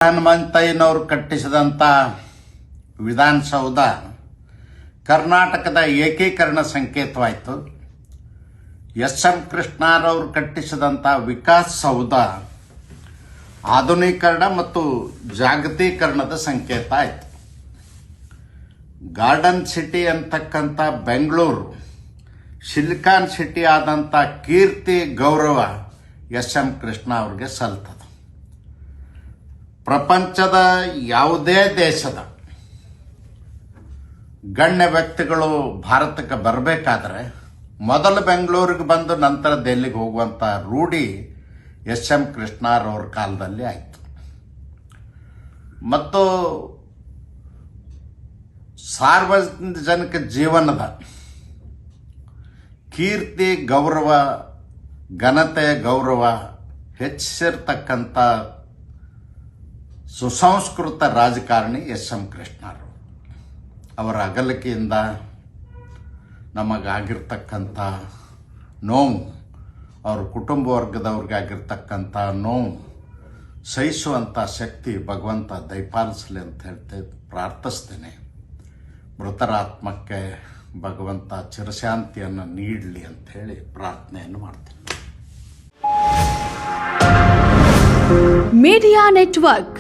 ಹನುಮಂತಯ್ಯನವರು ಕಟ್ಟಿಸಿದಂಥ ವಿಧಾನಸೌಧ ಕರ್ನಾಟಕದ ಏಕೀಕರಣ ಸಂಕೇತವಾಯಿತು. ಎಸ್.ಎಂ. ಕೃಷ್ಣರವರು ಕಟ್ಟಿಸಿದಂಥ ವಿಕಾಸ್ ಸೌಧ ಆಧುನೀಕರಣ ಮತ್ತು ಜಾಗತೀಕರಣದ ಸಂಕೇತ ಆಯಿತು. ಗಾರ್ಡನ್ ಸಿಟಿ ಅಂತಕ್ಕಂಥ ಬೆಂಗಳೂರು ಸಿಲಿಕಾನ್ ಸಿಟಿ ಆದಂಥ ಕೀರ್ತಿ ಗೌರವ ಎಸ್.ಎಂ. ಕೃಷ್ಣ ಅವ್ರಿಗೆ ಸಲ್ತದೆ. ಪ್ರಪಂಚದ ಯಾವುದೇ ದೇಶದ ಗಣ್ಯ ವ್ಯಕ್ತಿಗಳು ಭಾರತಕ್ಕೆ ಬರಬೇಕಾದ್ರೆ ಮೊದಲು ಬೆಂಗಳೂರಿಗೆ ಬಂದು ನಂತರ ದೆಹಲಿಗೆ ಹೋಗುವಂಥ ರೂಢಿ ಎಸ್.ಎಂ. ಕೃಷ್ಣರವ್ರ ಕಾಲದಲ್ಲಿ ಆಯಿತು. ಮತ್ತು ಸಾರ್ವಜನಿಕ ಜೀವನದ ಕೀರ್ತಿ ಗೌರವ ಘನತೆ ಗೌರವ ಹೆಚ್ಚಿಸಿರ್ತಕ್ಕಂಥ ಸುಸಂಸ್ಕೃತ ರಾಜಕಾರಣಿ ಎಸ್.ಎಂ. ಕೃಷ್ಣರು. ಅವರ ಅಗಲಿಕೆಯಿಂದ ನಮಗಾಗಿರ್ತಕ್ಕಂಥ ನೋವು, ಅವ್ರ ಕುಟುಂಬ ವರ್ಗದವ್ರಿಗಾಗಿರ್ತಕ್ಕಂಥ ನೋವು ಸಹಿಸುವಂಥ ಶಕ್ತಿ ಭಗವಂತ ದಯಪಾಲಿಸಲಿ ಅಂತ ಹೇಳ್ತೇವೆ, ಪ್ರಾರ್ಥಿಸ್ತೇನೆ. ಮೃತರ ಆತ್ಮಕ್ಕೆ ಭಗವಂತ ಚಿರಶಾಂತಿಯನ್ನು ನೀಡಲಿ ಅಂತ ಹೇಳಿ ಪ್ರಾರ್ಥನೆಯನ್ನು ಮಾಡ್ತೇನೆ. Media network